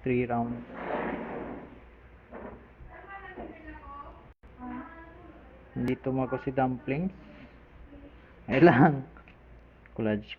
3 round. Hindi tumago si Dumplings. Ay lang. Collage.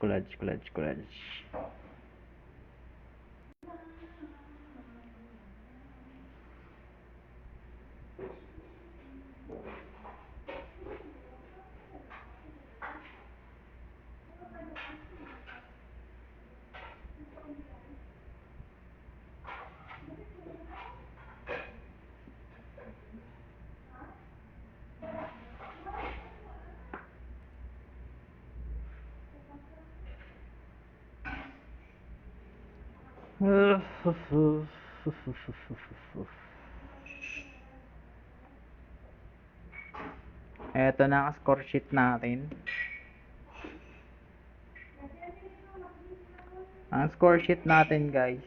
Eto na ang score sheet natin. Ang score sheet natin, guys.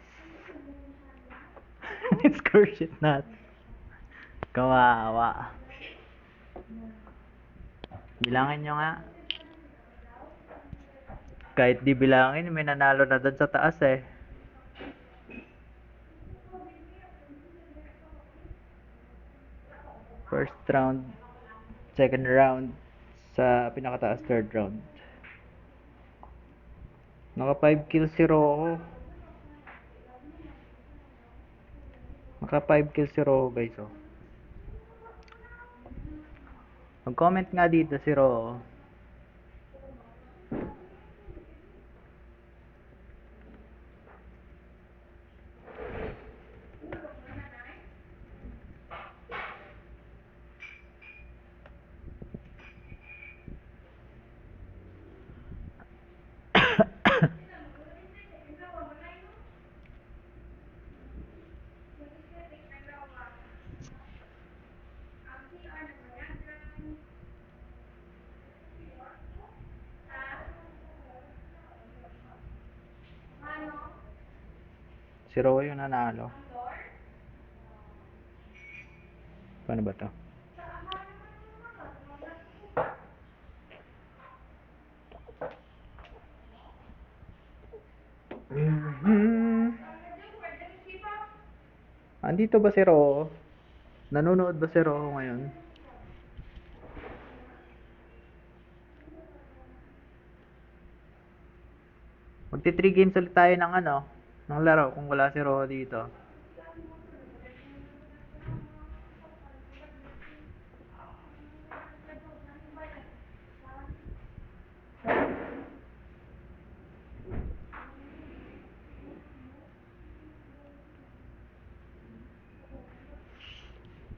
Score sheet natin. Kawawa. Bilangin nyo nga. Kahit di bilangin, may nanalo na doon sa taas eh. First round, second round, sa pinakataas third round. Naka 5 kills si Rocco. Naka 5 kills si Rocco, guys, oh. Mag-comment nga dito si Rocco. Si Rocco yung nanalo. Paano ba to? Andito ba si Rocco? Nanonood ba si Rocco ngayon? Magti 3 games ulit tayo ng ng laro kung wala si Rocco dito.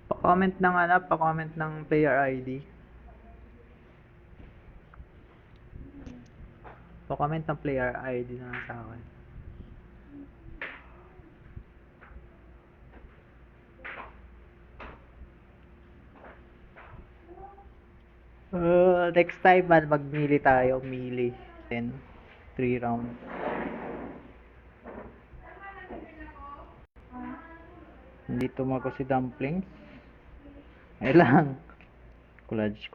Pa-comment ng pa-comment ng player ID. Pa-comment ng player ID na lang sa akin. Next time man, magmili tayo. Mili. 10. 3 round. Hindi tumago si Dumplings. Ay lang. Collage.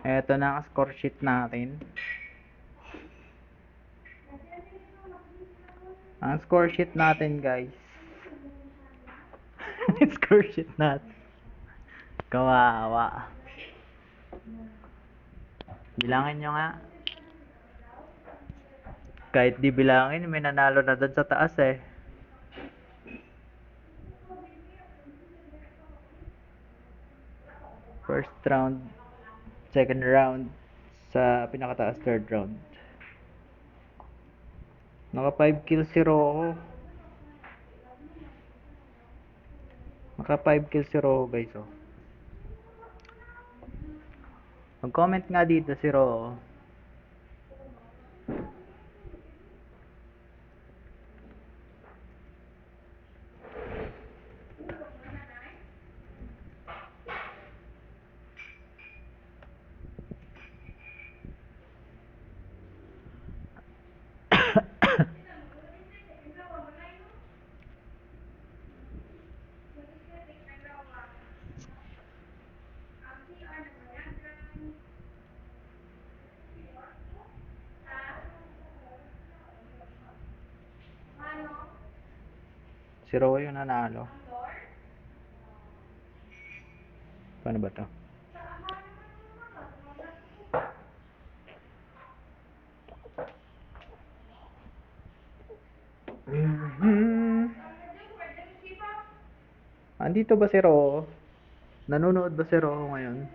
Eto na ang score sheet natin. Ang score sheet natin, guys. Score sheet natin. Kawawa. Bilangin nyo nga. Kahit di bilangin, may nanalo na doon sa taas eh. First round, second round, sa pinakataas third round. Naka 5 kills si Rocco. Naka 5 kills si Rocco, guys, oh. Mag-comment nga dito si Ro. Si Ro yung nanalo. Paano ba to? Andito ba si Ro? Nanonood ba si Ro ngayon?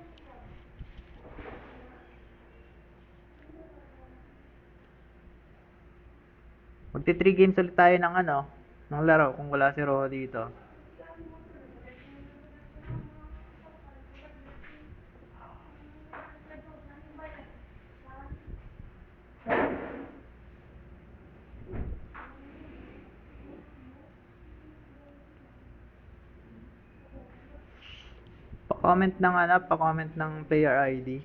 Magti-3 games ulit tayo ng ng laro kung wala si Ro dito. Pa-comment ng player ID.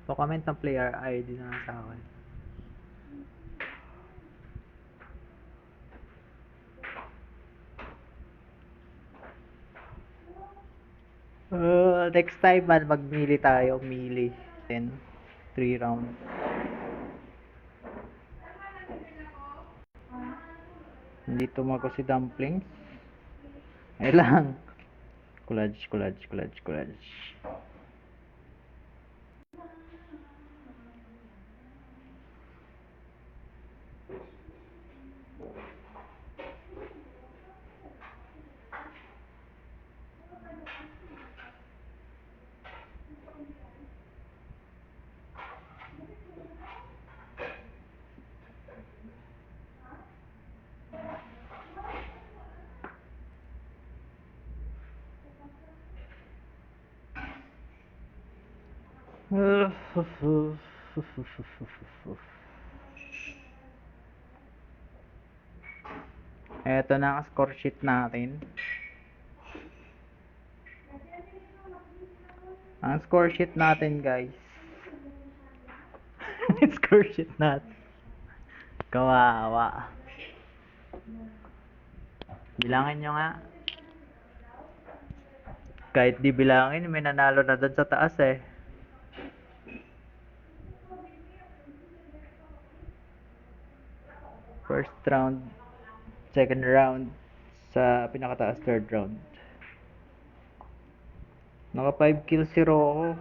Pa-comment ng player ID na lang sa akin. Next time man, magmili tayo. Mili. 10. 3 round. Hindi tumago si Dumplings. Ay lang. Collage. Eto na ang score sheet natin. Ang score sheet natin, guys. Score sheet natin. Kawawa. Bilangin nyo nga. Kahit di bilangin, may nanalo na doon sa taas eh. First round, second round, sa pinakataas third round. Naka 5 kills si Rocco.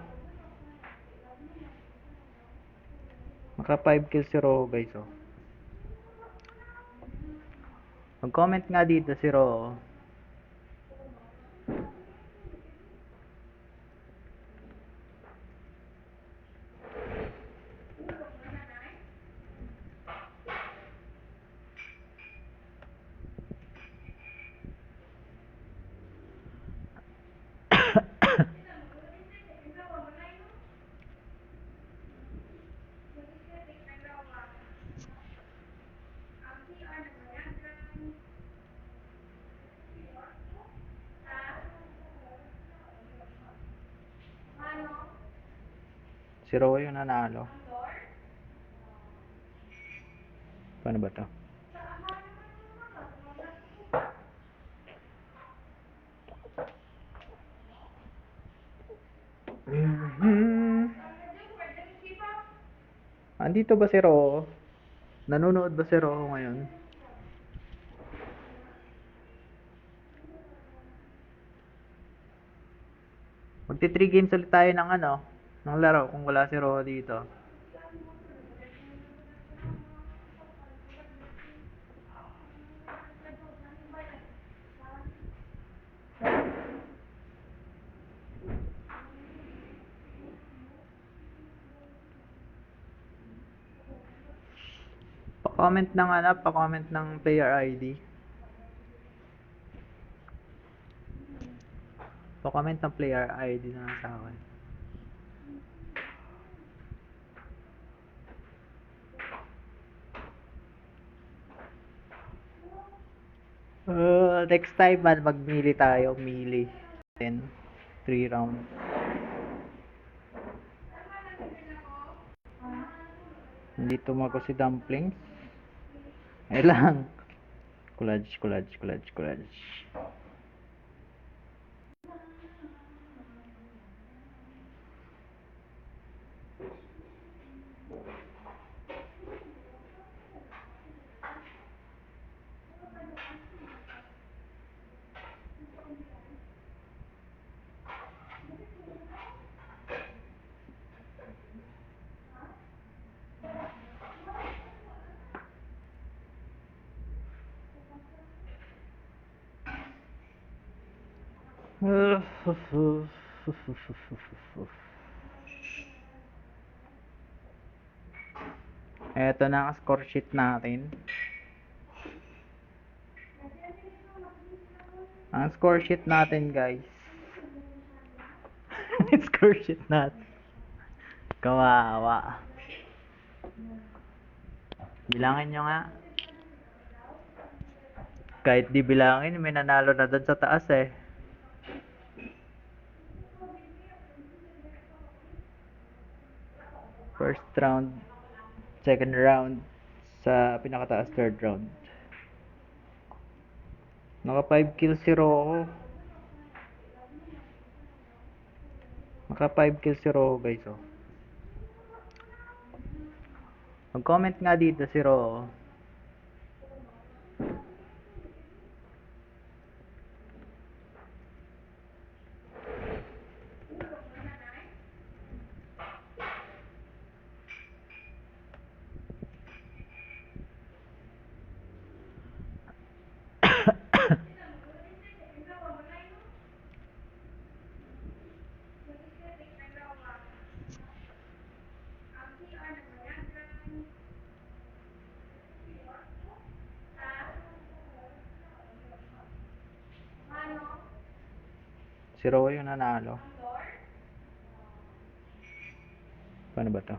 Naka 5 kills si Rocco, guys, oh. Mag-comment nga dito si Rocco. Si Rocco yung nanalo. Paano ba to? Andito ba si Ro? Nanonood ba si Ro ngayon? Magti-3 games ulit tayo ng ng laro kung wala si Ro dito. Pa-comment ng player ID. Pa-comment ng player ID na lang sa akin. Next time man, mag-melee tayo. Melee. 10. 3 round. Hindi tumago si Dumplings. Ay lang. Collage, collage, collage, collage. Eto na ang score sheet natin. Ang score sheet natin, guys. Score sheet natin. Kawawa. Bilangin nyo nga. Kahit di bilangin, may nanalo na doon sa taas eh. First round, second round, sa pinakataas third round. Naka 5 kills si Rocco. Naka 5 kills si Rocco, guys, oh. Mag-comment nga dito si Rocco. Si Rocco yung nanalo. Paano ba to?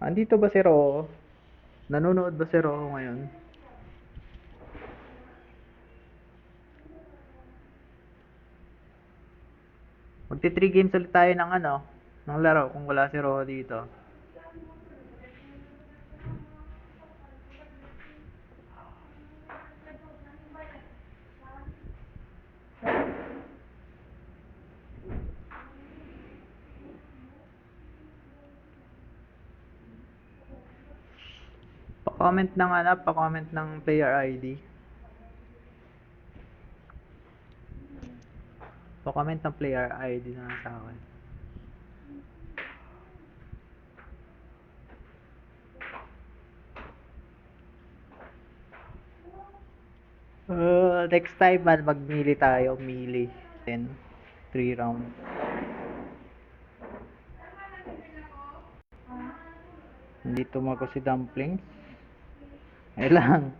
Andito ba si Rocco? Nanonood ba si Rocco ngayon? Magti 3 games ulit tayo ng ng laro kung wala si Rocco dito. Pa-comment ng player ID. Pa-comment ng player ID na lang sa akin. Next time man, mag-melee tayo. Melee. 10. 3 round. Hindi tumago si Dumplings. Ay lang.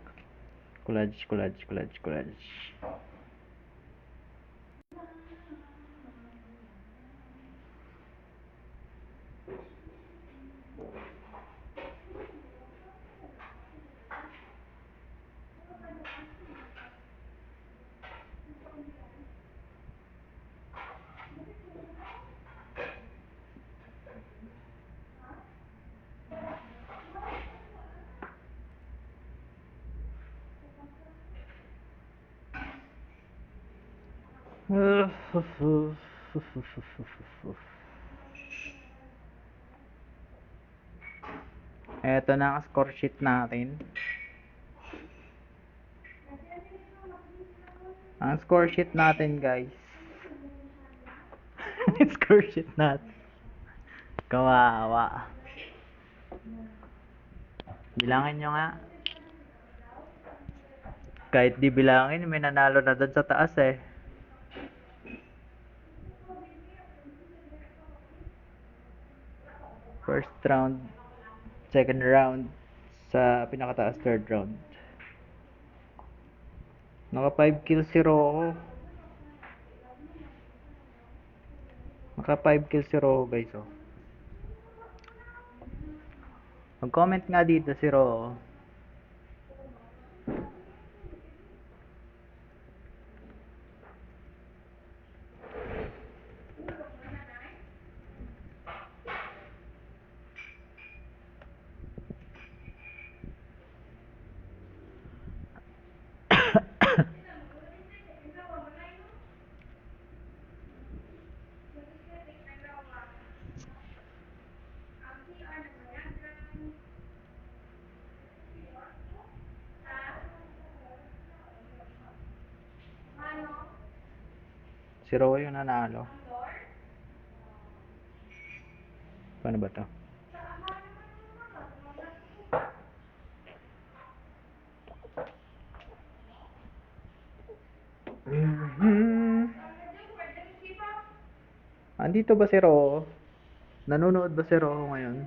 Collage, collage, collage, collage. Eto na ang score sheet natin. Ang score sheet natin, guys. Score sheet natin. Kawawa. Bilangin nyo nga. Kahit di bilangin, may nanalo na doon sa taas eh. First round, second round, sa pinakataas third round. Naka 5 kills si Rocco. Naka 5 kills si Rocco guys oh. Mag-comment nga dito si Rocco. Si Rocco yung nanalo. Paano ba to? Andito ba si Rocco? Nanonood ba si Rocco ngayon?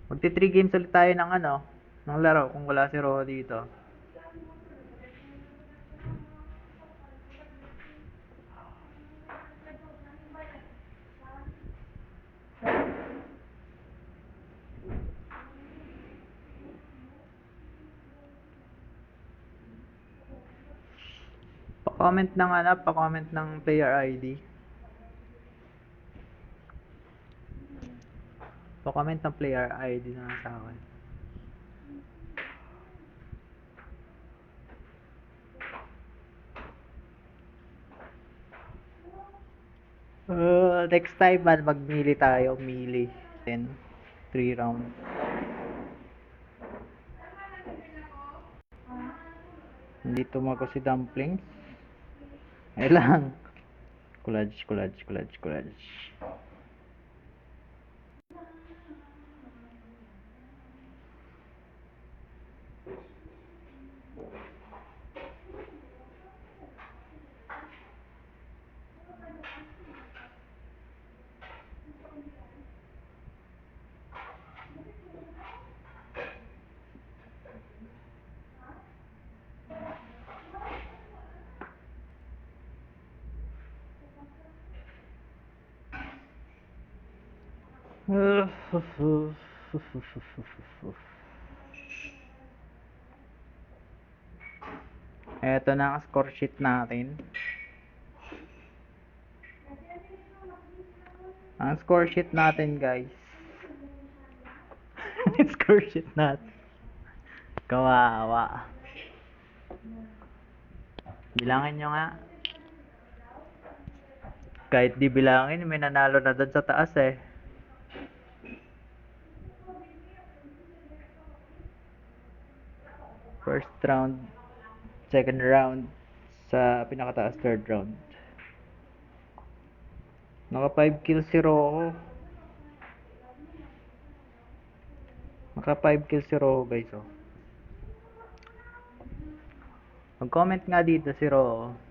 Magti 3 games ulit tayo ng ng laro kung wala si Rocco dito. Pa-comment ng player ID. Pa-comment ng player ID na sa akin. Next time man magmili tayo, mili. 10, 3 round. Hindi tumago si Dumplings. Ay lang. Collage. Eto na ang score sheet natin. Ang score sheet natin guys. Score sheet natin. Kawawa. Bilangin nyo nga. Kahit di bilangin, may nanalo na doon sa taas eh. First round, second round, sa pinakataas third round. Naka 5 kills si Rocco. Naka 5 kills si Rocco guys oh. Mag-comment nga dito si Rocco.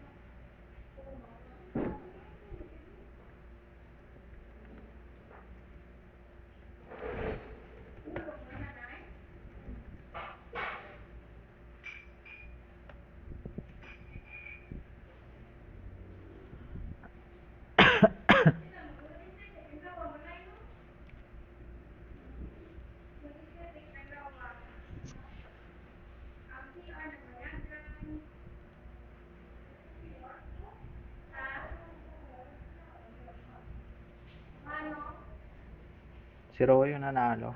Si Rocco yung nanalo.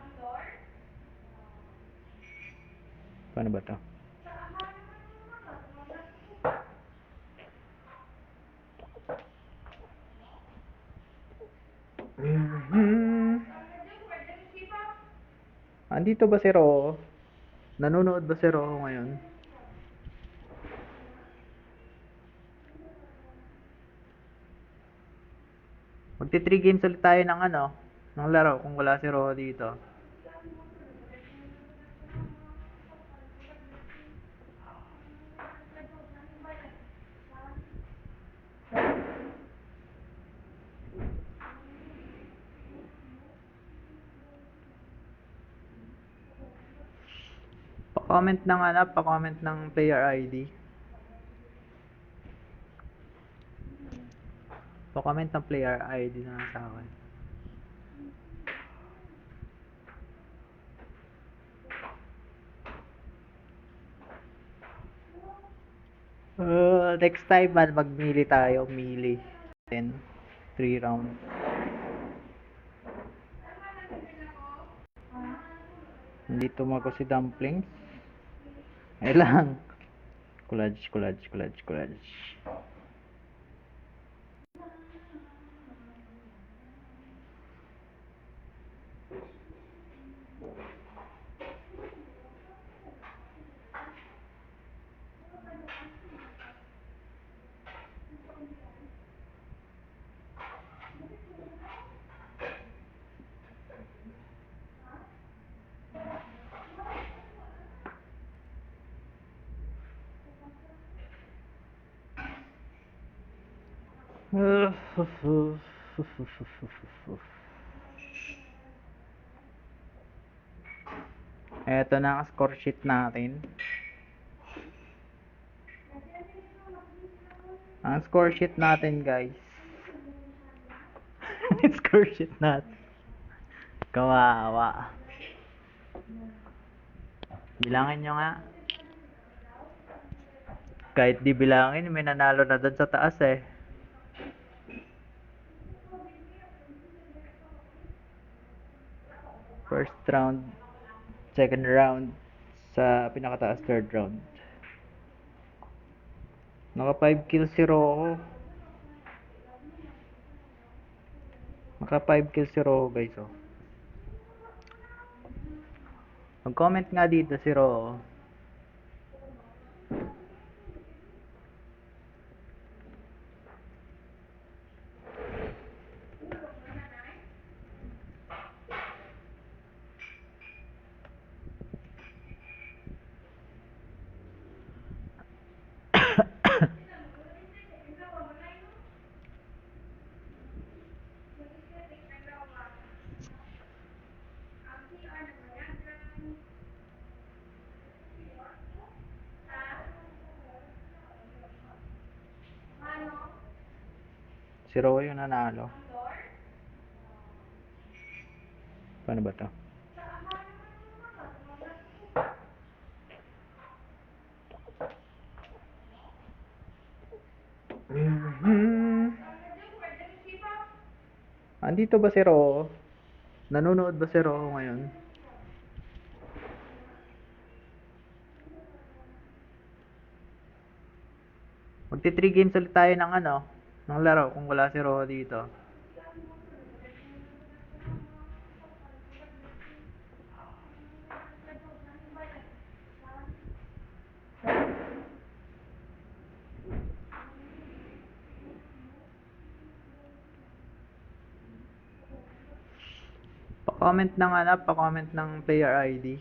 Paano ba to? Andito ba si Rocco? Nanonood ba si Rocco ngayon? Magti 3 games ulit tayo ng ng laro kung wala si Rocco dito. Pa-comment ng player ID. Pa-comment ng player ID na lang sa akin. Next time man, magmili tayo. Mili. 10. 3 round. Hindi tumago si Dumplings. Ay lang. Collage. Eto na ang score sheet natin. Ang score sheet natin, guys. Score sheet natin. Kawawa. Bilangin nyo nga. Kahit di bilangin, may nanalo na doon sa taas eh. First round, second round, sa pinakataas third round. Naka 5 kills si Rocco. Naka 5 kills si Rocco, guys, oh. Mag-comment nga dito si Rocco. Si Rocco yung nanalo. Paano ba to? Andito ba si Rocco? Nanonood ba si Rocco ngayon? Magti 3 games ulit tayo ng ng laro kung wala si Rocco dito. Pa-comment ng player ID.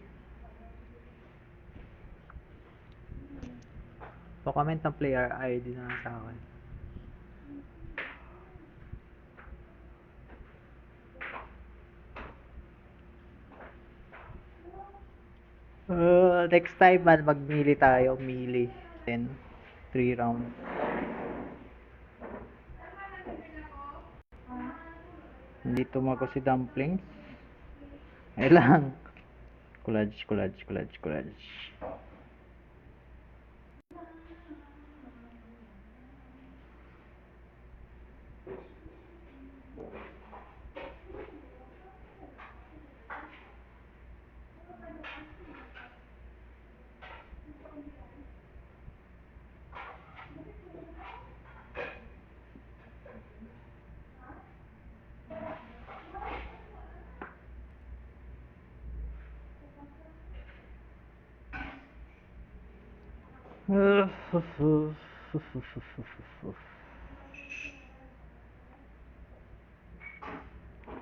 Pa-comment ng player ID na lang sa akin. Next time man, magmili tayo. Mili. 10. 3 round. Hindi tumago si Dumplings. Ay lang. Collage.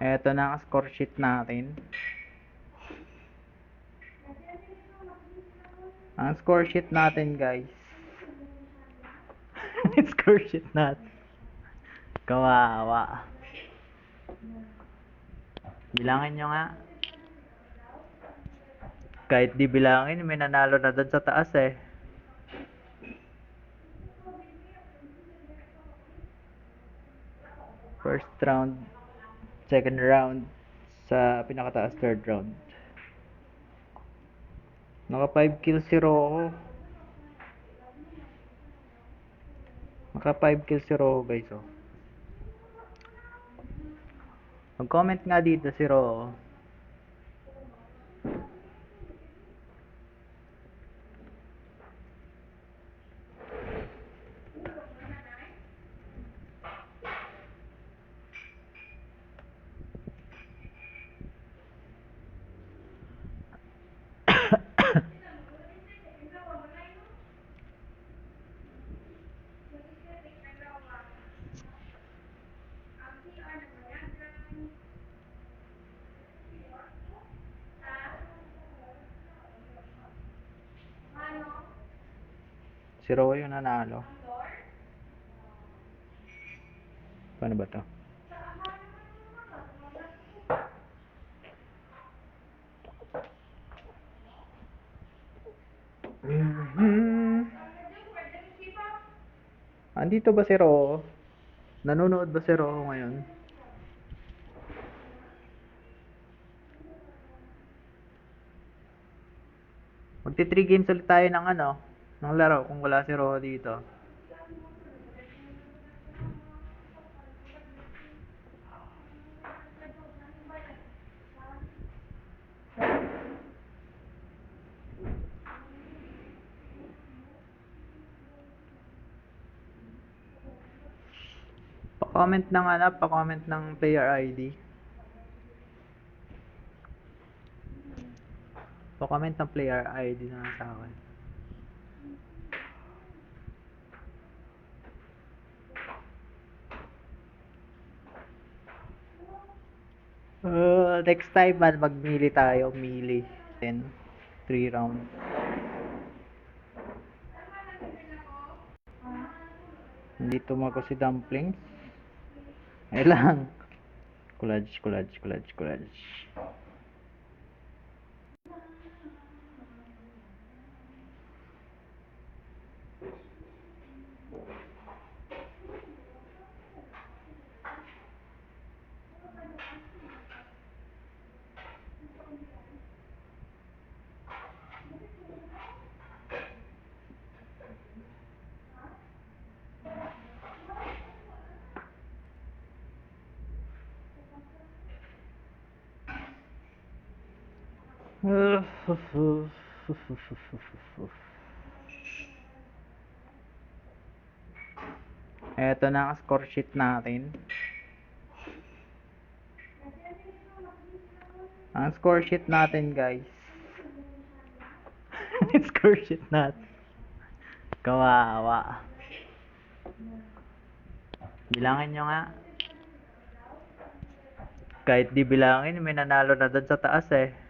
Eto na ang score sheet natin. Ang score sheet natin, guys. Score sheet natin. Kawawa. Bilangin nyo nga. Kahit di bilangin, may nanalo na doon sa taas eh. First round, second round, sa pinakataas third round. Naka 5 kills si Rocco. Naka 5 kills si Rocco guys oh. Mag-comment nga dito si Rocco. Si Rocco yung nanalo. Paano ba to? Andito ba si Rocco? Nanonood ba si Rocco ngayon? Magti 3 games ulit tayo ng ng laro kung wala si Rocco dito. Pa-comment ng pa-comment ng player ID. Pa-comment ng player ID na sa akin. Next time man magmili tayo, mili. 10 3 round. Hindi tumago si Dumplings. Ay lang. Collage. Eto na ang score sheet natin. Ang score sheet natin guys. Score sheet natin. Kawawa. Bilangin nyo nga. Kahit di bilangin, may nanalo na doon sa taas eh.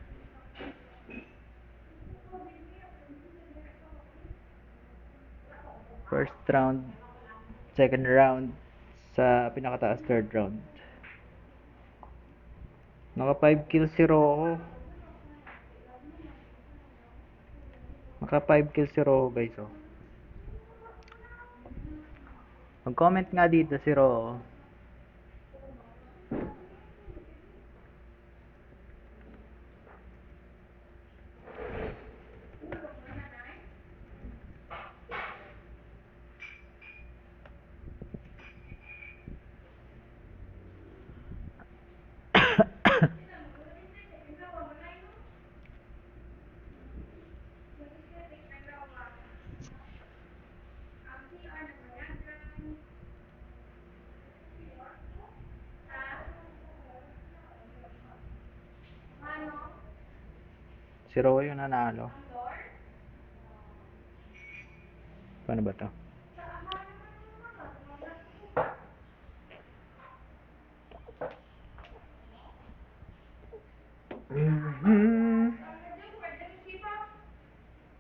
First round, second round, sa pinakataas third round. Naka 5 kills si Rocco. Naka 5 kills si Rocco guys oh. Mag-comment nga dito si Rocco. Si Rocco yung nanalo. Paano ba to?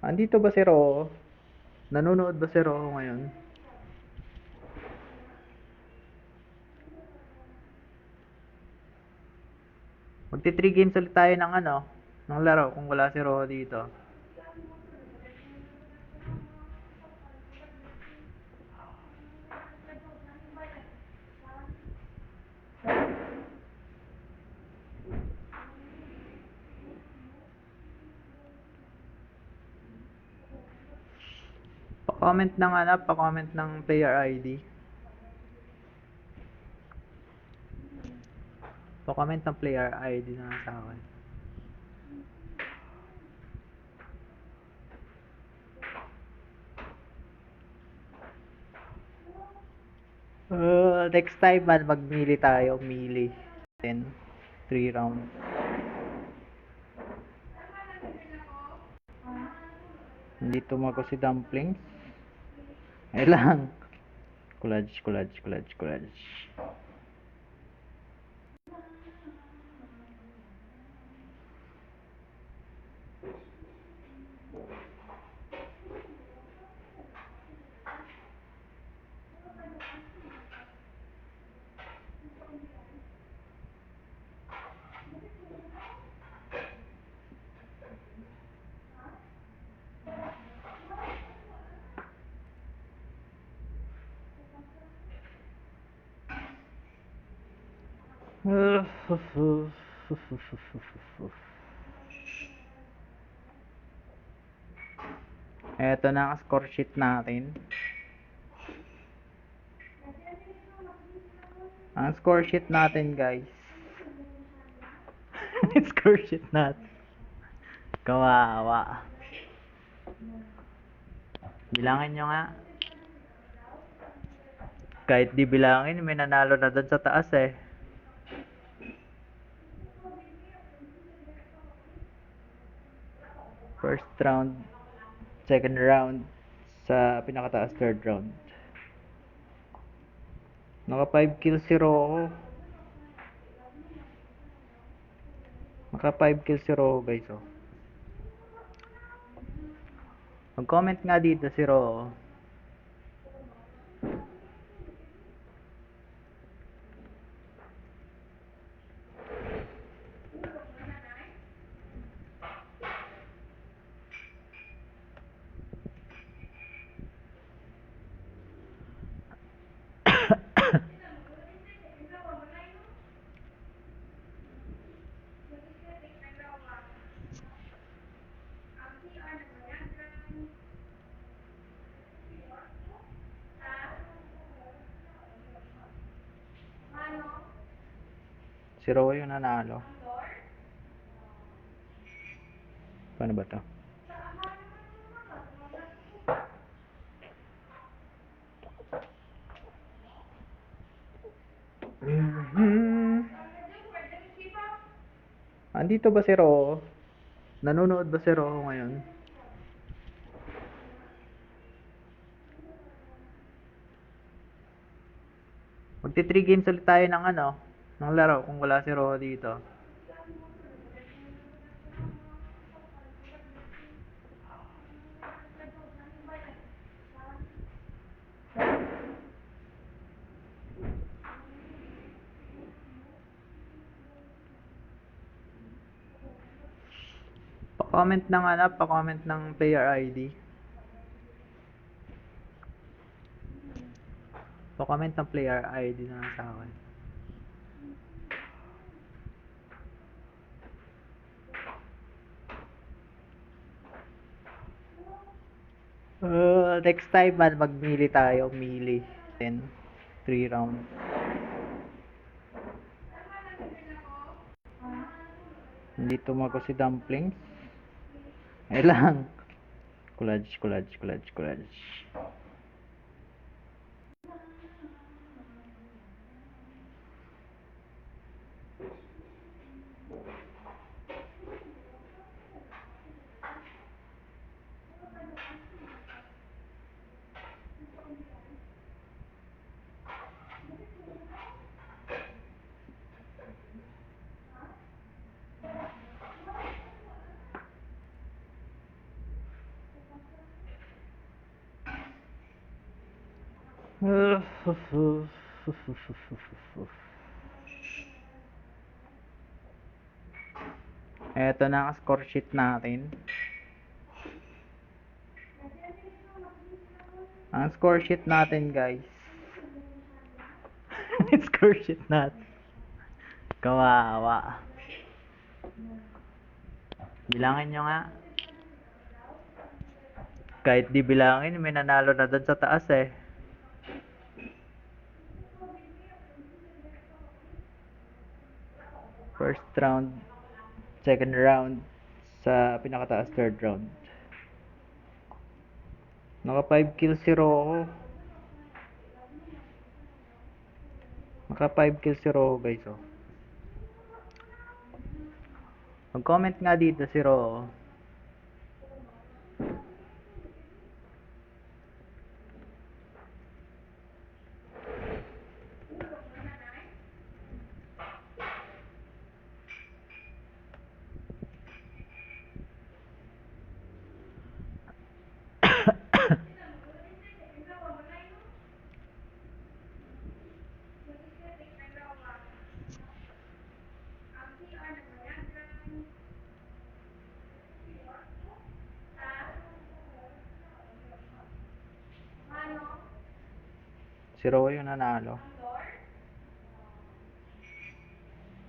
Andito ba si Rocco? Nanonood ba si Rocco ngayon? Magti 3 games ulit tayo ng ng laro kung wala si Rojo dito. Pa-comment ng player ID. Pa-comment ng player ID na sa akin. Next time man, magmili tayo. Mili. 10. 3 round. Hindi tumago si Dumplings. Ay lang. Collage. Eto na ang score sheet natin. Ang score sheet natin, guys. Score sheet natin. Kawawa. Bilangin nyo nga. Kahit di bilangin, may nanalo na doon sa taas eh. First round, second round, sa pinakataas third round. Naka 5 kills si Rojo. Naka 5 kills si Rojo, guys, oh. Mag-comment nga dito si Rojo. Si Rojo yung nanalo. Paano ba to? Andito ba si Rojo? Nanonood ba si Rojo ngayon? Magti 3 games ulit tayo ng ng laro kung wala si Rojo dito. Pa-comment ng player ID. Pa-comment ng player ID na sa akin. Next time man, magmili tayo. Mili. 10. 3 round. Hindi tumago si Dumplings. Ay lang. Collage. Eto na ang score sheet natin. Ang score sheet natin, guys. Score sheet natin. Kawawa. Bilangin nyo nga. Kahit di bilangin, may nanalo na doon sa taas eh. First round, second round, sa pinakataas third round. Naka 5 kills si Rojo. Naka 5 kills si Rojo, guys, oh. Mag-comment nga dito si Rojo. Si Rojo yung nanalo.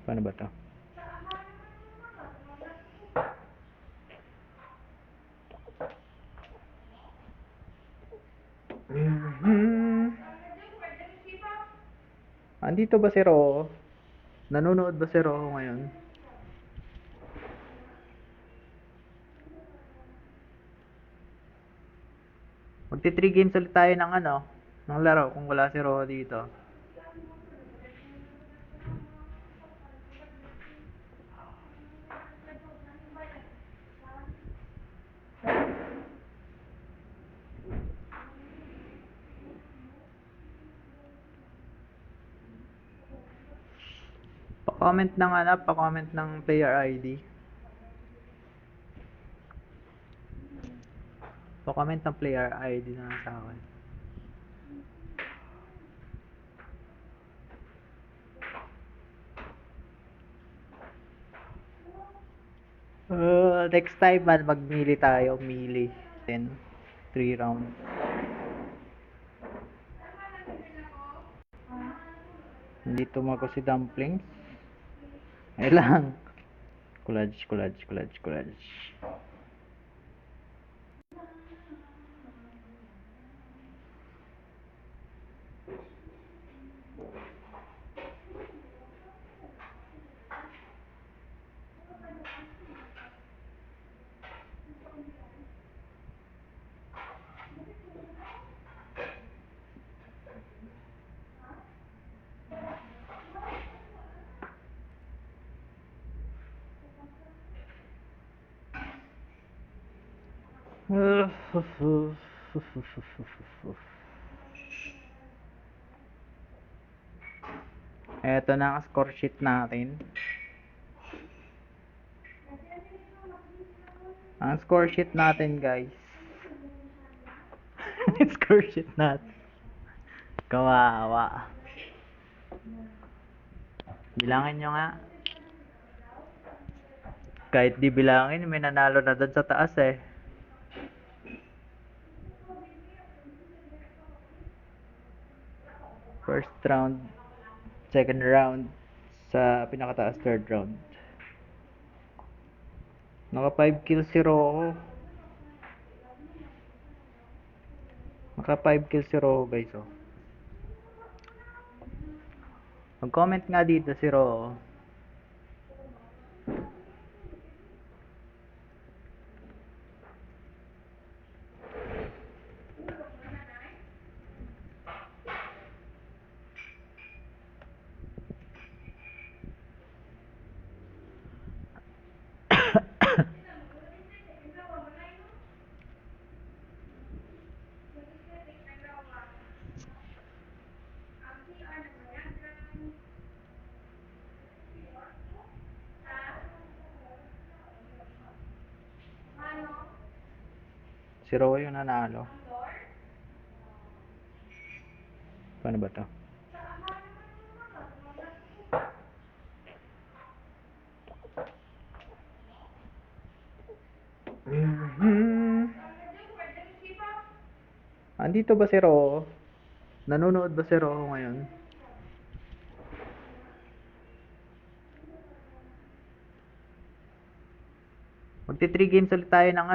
Paano ba to? Andito ba si Rojo? Nanonood ba si Rojo ngayon? Magti 3 games ulit tayo ng ng laro kung wala si Rojo dito. Pa-comment ng pa-comment ng player ID. Pa-comment ng player ID na sa akin. Next time man, magmili tayo. Mili. 10. 3 round. Hindi tumago si Dumplings. Ay lang. Collage. Eto na ang score sheet natin. Ang score sheet natin, guys. Score sheet natin. Kawawa. Bilangin nyo nga. Kahit di bilangin, may nanalo na doon sa taas eh. First round, second round, sa pinakataas third round. Naka 5 kills si Rojo. Naka 5 kills si Rojo, guys, oh. Mag-comment nga dito si Rojo. Si Rojo yung nanalo. Paano ba to? Andito ba si Ro? Nanonood ba si Ro ngayon? Magti 3 games ulit tayo ng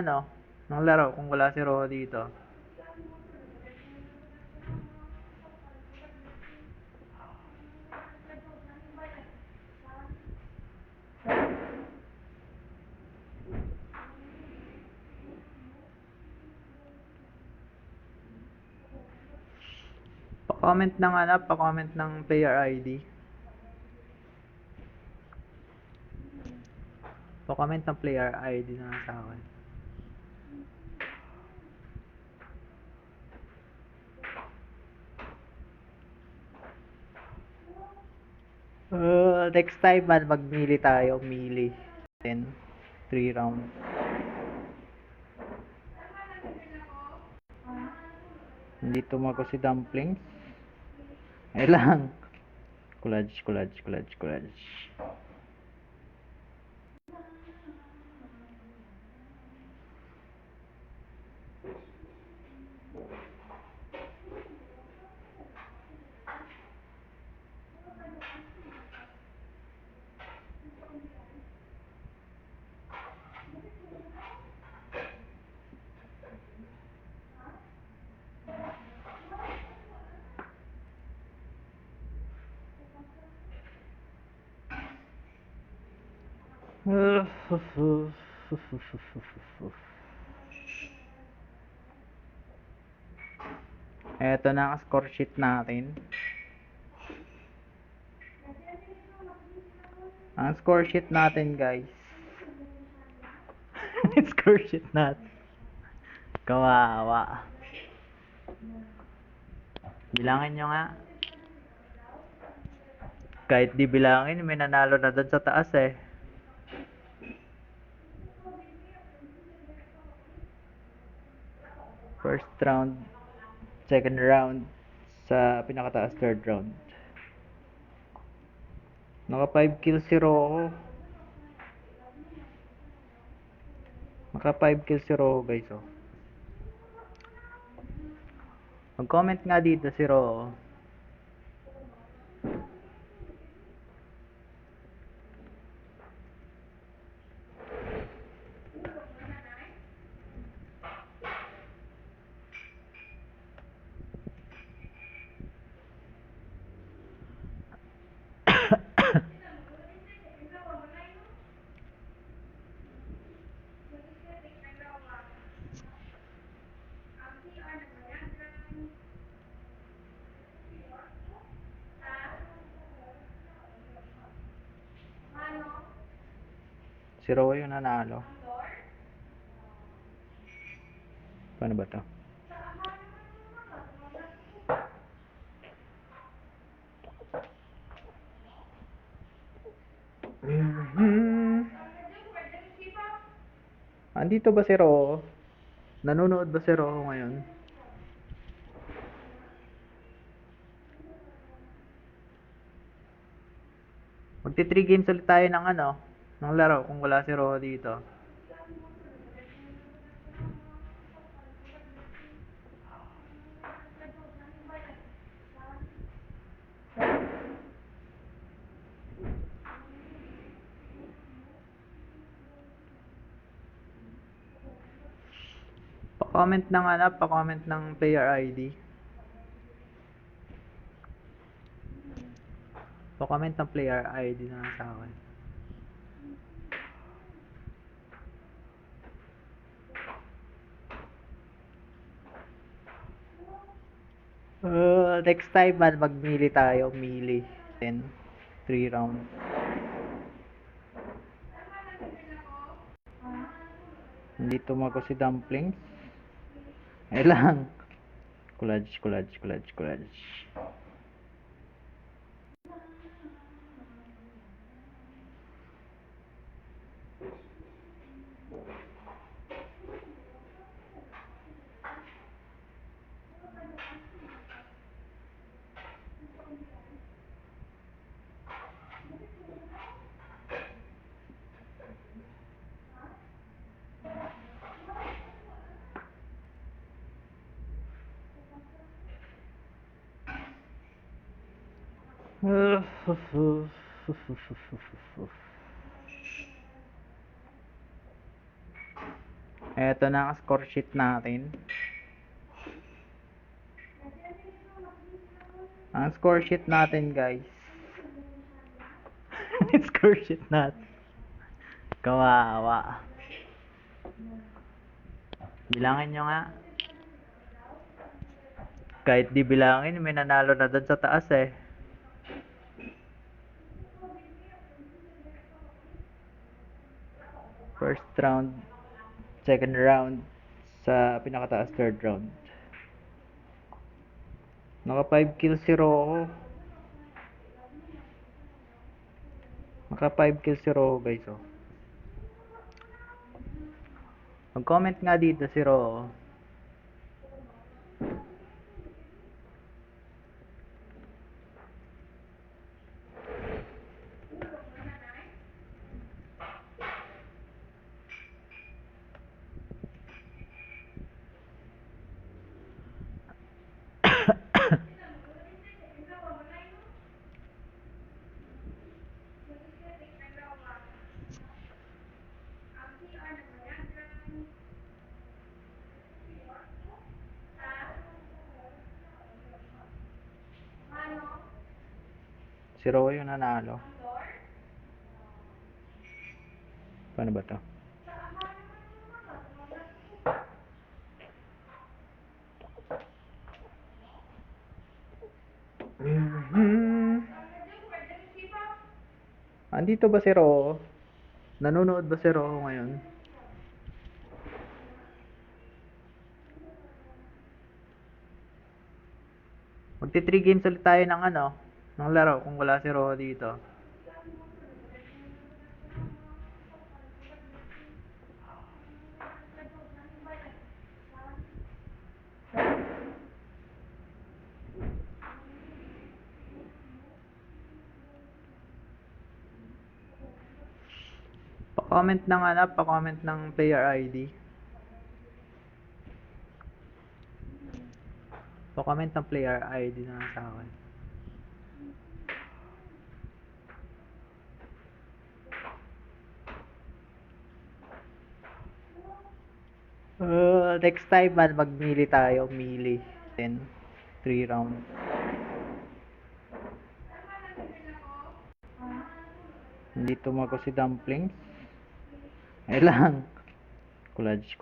ng laro kung wala si Ro dito. Pa-comment ng player ID. Pa-comment ng player ID na sa akin. Next time man, magmili tayo. Mili. 10. 3 round. Hindi tumago si Dumplings. Ay lang. Collage. Eto na ang score sheet natin. Ang score sheet natin, guys. Score sheet natin. Kawawa. Bilangin nyo nga. Kahit di bilangin, may nanalo na doon sa taas eh. First round, second round, sa pinakataas third round. Naka 5 kills si Roho. Naka 5 kills si Roho, guys, oh. Mag-comment nga dito si Roho. Si Roho yung nanalo. Paano ba to? Andito ba si Roho? Nanonood ba si Roho ngayon? Magti 3 games ulit tayo ng ng laro kung wala si Roho dito. Pa-comment ng player ID. Pa-comment ng player ID na sa akin. Next time man, magmili tayo. Mili. 10. 3 round. Hindi tumago si Dumplings. Ay lang. Collage. Eto na ang score sheet natin. Ang score sheet natin, guys. Score sheet natin. Kawawa. Bilangin nyo nga. Kahit di bilangin, may nanalo na doon sa taas eh. First round, second round, sa pinakataas third round. Naka 5 kills si Rojo. Naka 5 kills si Rojo, guys, oh. Mag-comment nga dito si Rojo. Si Rojo yung nanalo. Paano ba to? Andito ba si Rojo? Nanonood ba si Rojo ngayon? Magti 3 games ulit tayo ng ng laro kung wala si Rojo dito. Pa-comment ng pa-comment ng player ID. Pa-comment ng player ID na sa akin. Next time man magmili tayo, mili. 3 round. Hindi tumago si Dumplings. Ay lang. Collage.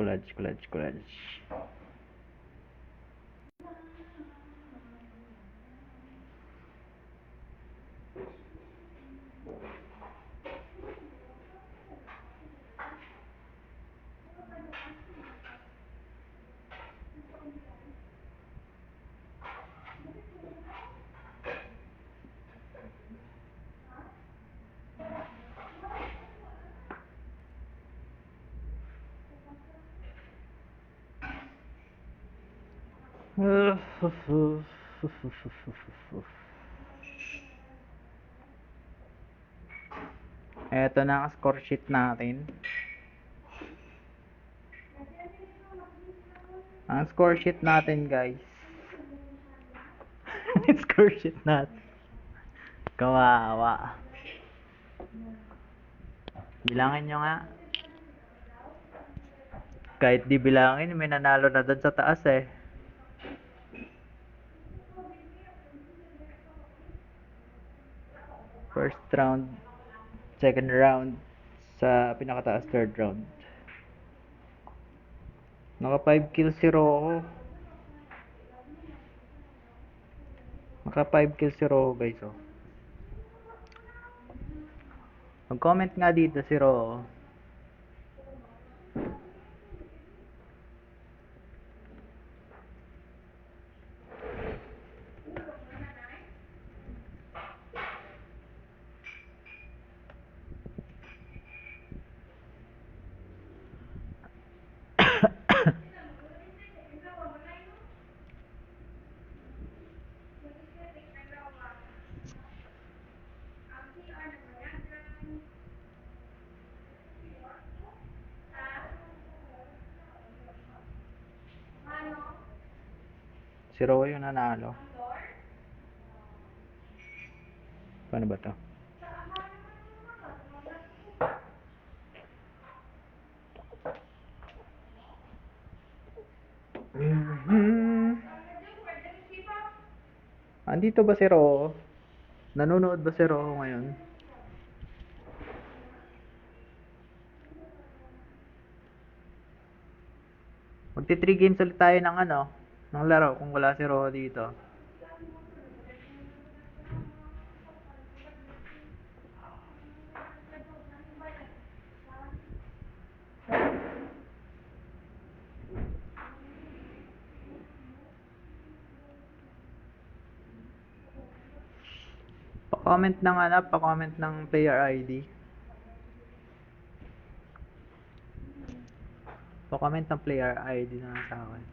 Eto na ang score sheet natin. Ang score sheet natin, guys. Score sheet natin. Kawawa. Bilangin nyo nga. Kahit di bilangin, may nanalo na doon sa taas eh. First round, second round, sa pinakataas third round. Naka 5 kills si Rojo. Naka 5 kills si Rojo, guys, oh. Mag-comment nga dito si Rojo. Si Rojo yung nanalo. Paano ba to? Andito ba si Ro? Nanonood ba si Ro ngayon? Magti 3 games ulit tayo ng ng laro kung wala si Ro dito. Pa-comment ng player ID. Pa-comment ng player ID na sa akin.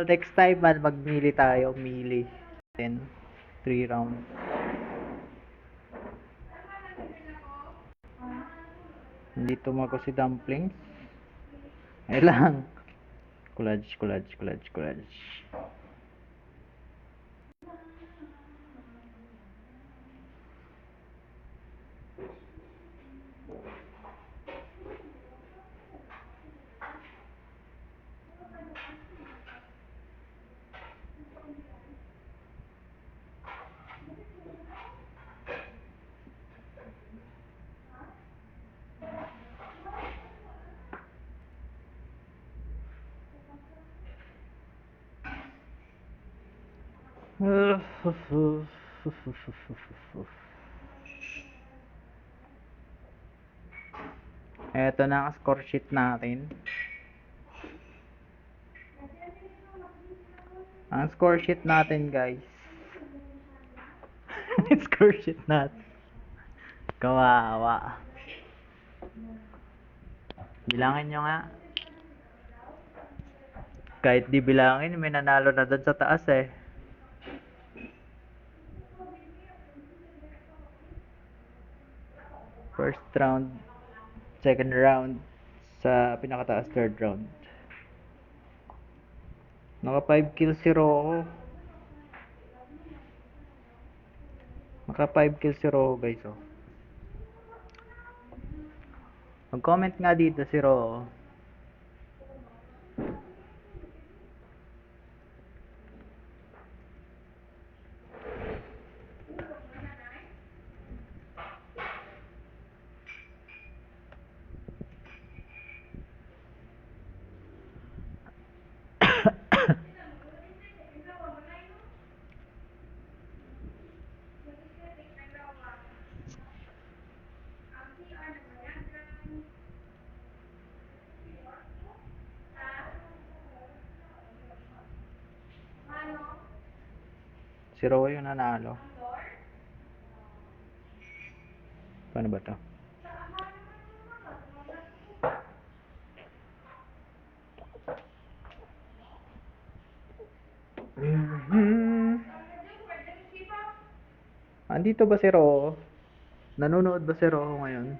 Next time man, mag-melee tayo. Melee. 10. 3 round. Hindi tumago si Dumplings. Ay lang. Collage. Eto na ang score sheet natin. Ang score sheet natin, guys. Score sheet natin. Kawawa. Bilangin nyo nga. Kahit di bilangin, may nanalo na doon sa taas eh. First round, second round, sa pinakataas third round. Naka 5 kills si Rocco. Naka 5 kills si Rocco, guys, oh. Mag-comment nga dito si Rocco. Si Rocco yung nanalo. Paano ba to? Andito ba si Ro? Nanonood ba si Ro ngayon?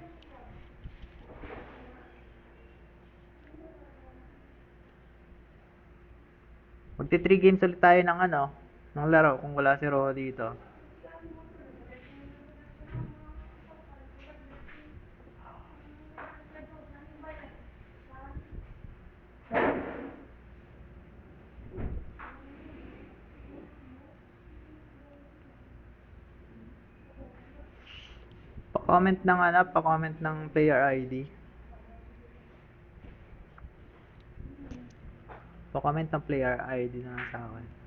Magti 3 games ulit tayo ng ng laro kung wala si Ro dito. Pa-comment ng player ID. Pa-comment ng player ID na sa akin.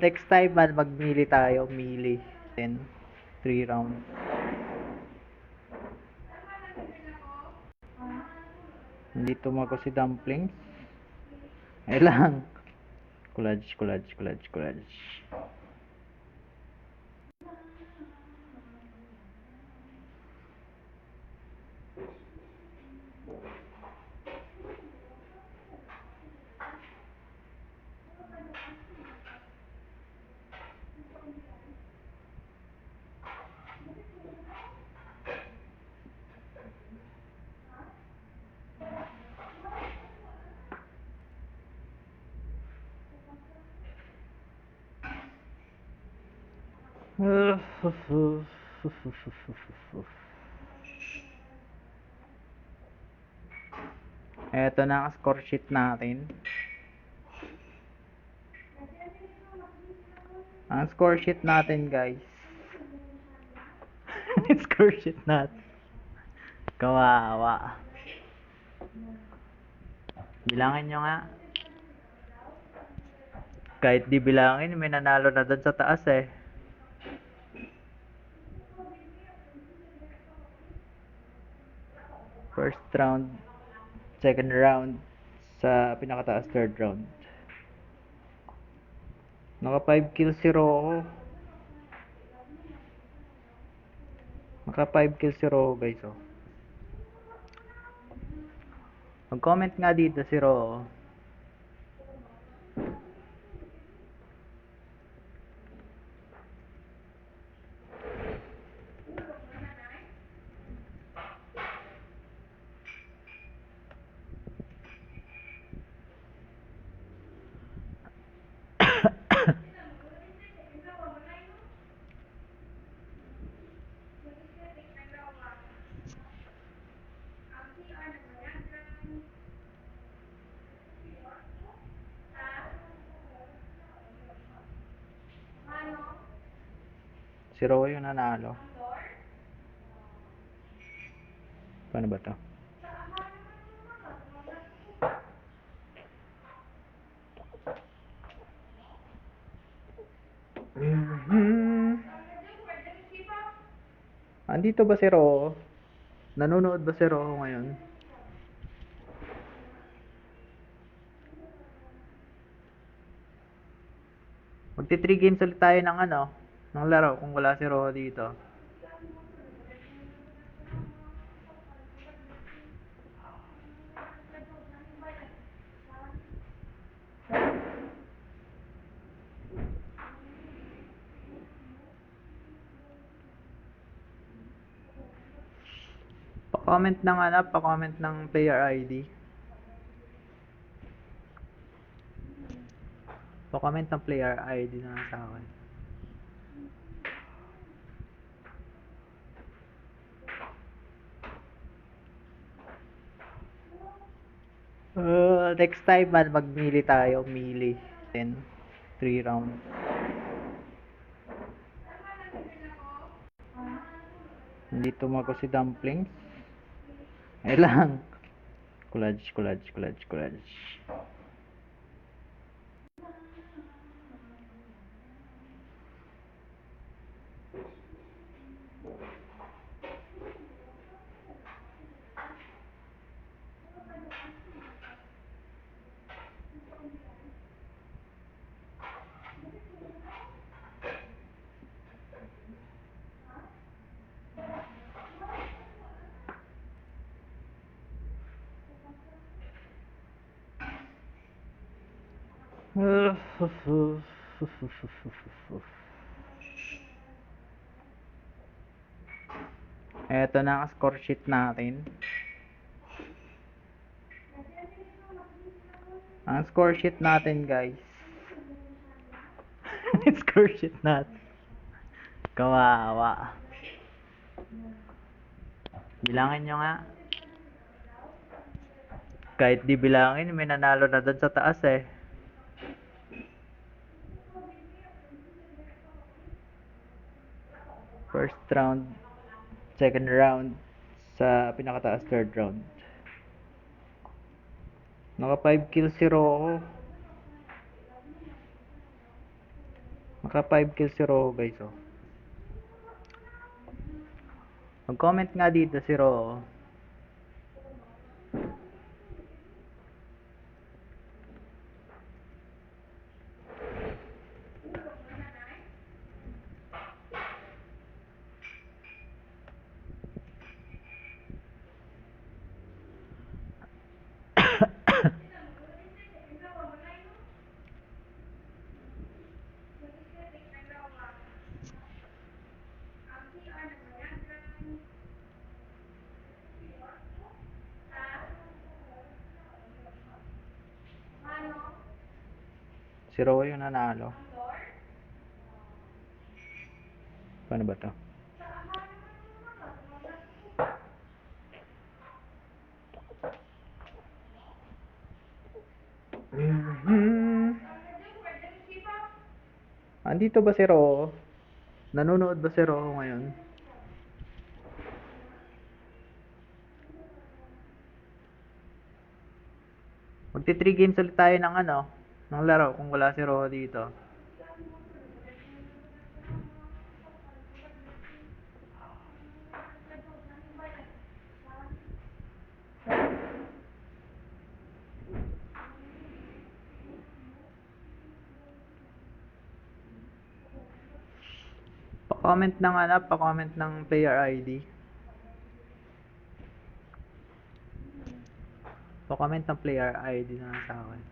Next time man, mag-melee tayo. Melee. 10. 3 round. Hindi tumago si Dumplings. Ay lang. Collage. Eto na ang score sheet natin. Ang score sheet natin, guys. Score sheet natin. Kawawa. Bilangin nyo nga. Kahit di bilangin, may nanalo na doon sa taas eh. First round, second round, sa pinakataas third round. Naka 5 kills si Rojo. Naka 5 kills si Rojo, guys, oh. Mag-comment nga dito si Rojo. Si Rojo yung nanalo. Paano ba to? Andito ba si Rojo? Nanonood ba si Rojo ngayon? Magti 3 games ulit tayo ng ng laro kung wala si Rojo dito. Pa-comment ng pa-comment ng player ID. Pa-comment ng player ID na sa akin. Next time man, magmili tayo. Mili. 10. 3 round. Hindi tumago si Dumplings. Ay lang. Collage. Eto na ang score sheet natin. Ang score sheet natin, guys. Score sheet natin. Kawawa. Bilangin nyo nga. Kahit di bilangin, may nanalo na doon sa taas eh. First round, second round, sa pinakataas third round. Naka 5 kills si Rojo. Naka 5 kills si Rojo, guys, oh. Mag-comment nga dito si Rojo. Si Rojo yung nanalo. Paano ba to? Andito ba si Ro? Nanonood ba si Ro ngayon? Magti 3 games ulit tayo ng ng laro kung wala si Ro dito. Pa-comment ng pa-comment ng player ID. Pa-comment ng player ID na sa akin.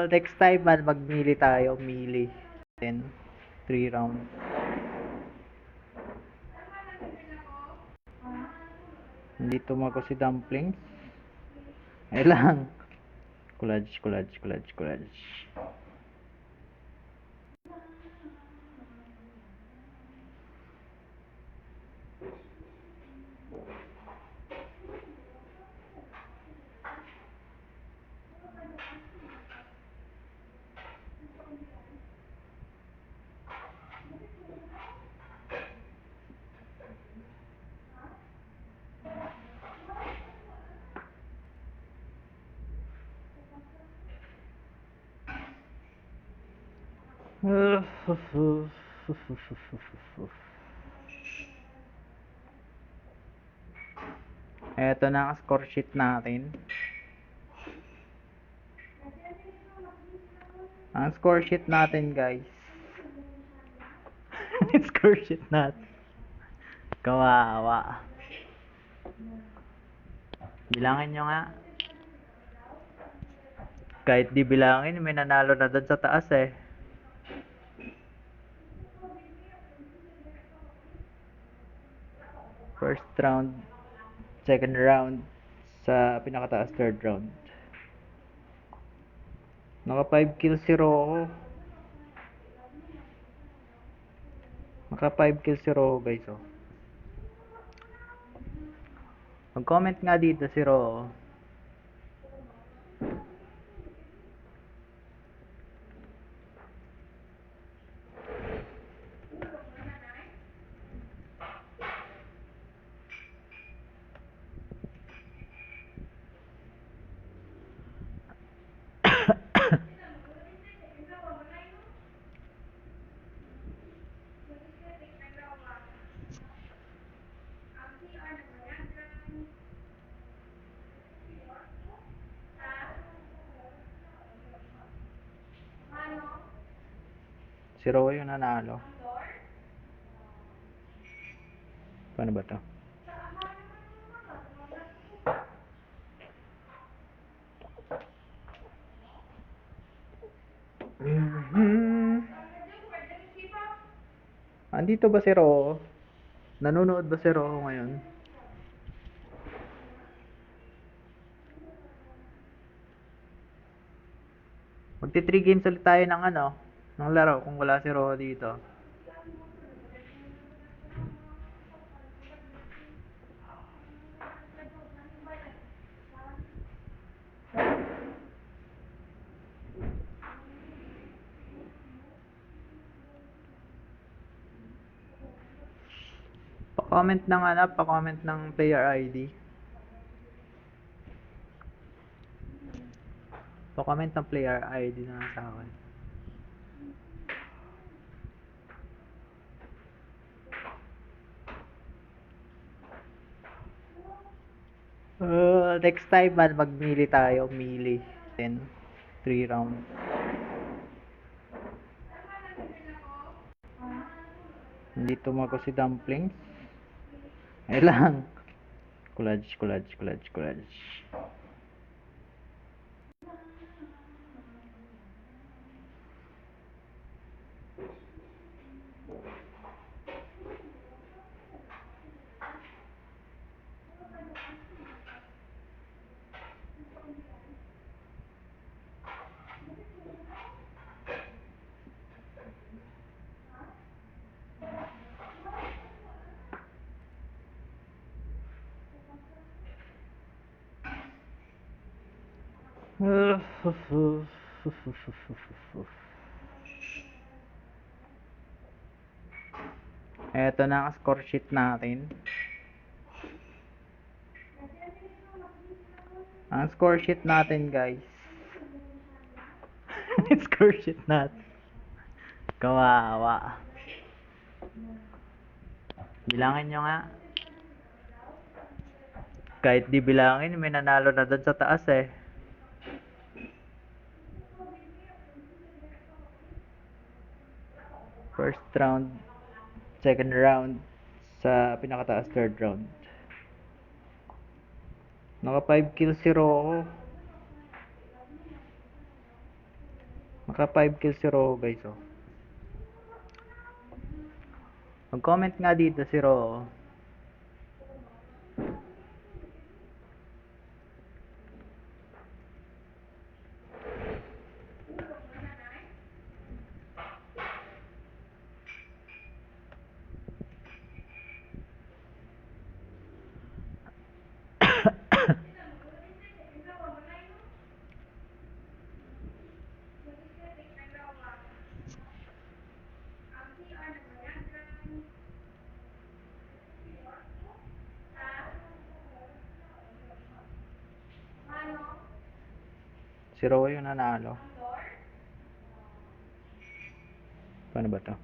Next time man magmili tayo, mili. 10 3 round. Hindi tumago si Dumplings. Ay lang. Collage. Eto na ang score sheet natin. Ang score sheet natin, guys. Score sheet natin. Kawawa. Bilangin nyo nga. Kahit di bilangin, may nanalo na doon sa taas eh. First round, second round, sa pinakataas third round. Naka 5 kills si Roho. Naka 5 kills si Roho, guys, oh. Mag-comment nga dito si Roho. Si Roho yung nanalo. Paano ba to? Andito ba si Ro? Nanonood ba si Ro ngayon? Magti 3 games ulit tayo ng ng laro kung wala si Ro dito. Pa-comment ng pa-comment ng player ID. Pa-comment ng player ID na sa akin. Next time man magmili tayo, mili. 10 3 round. Hindi tumago si Dumplings. Ay lang. Collage. Eto na ang score sheet natin. Ang score sheet natin, guys. Score sheet natin. Kawawa. Bilangin nyo nga. Kahit di bilangin, may nanalo na doon sa taas eh. First round, second round, sa pinakataas third round. Naka 5 kills si Rojo. Naka 5 kills si Rojo, guys, oh. Mag-comment nga dito si Rojo. Si Rojo yung nanalo. Paano ba to?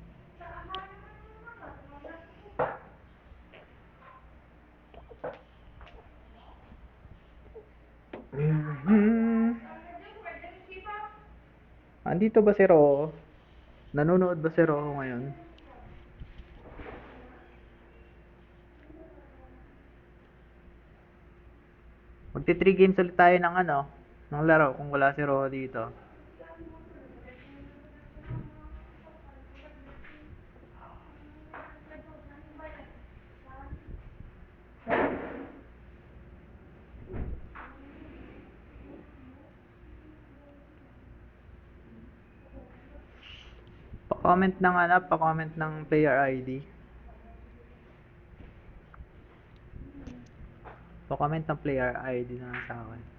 Andito ba si Rojo? Nanonood ba si Rojo ngayon? Magti 3 games ulit tayo ng ng laro kung wala si Rojo dito. Pa-comment ng pa-comment ng player ID. Pa-comment ng player ID na sa akin.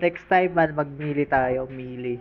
Next time man magmili tayo, mili.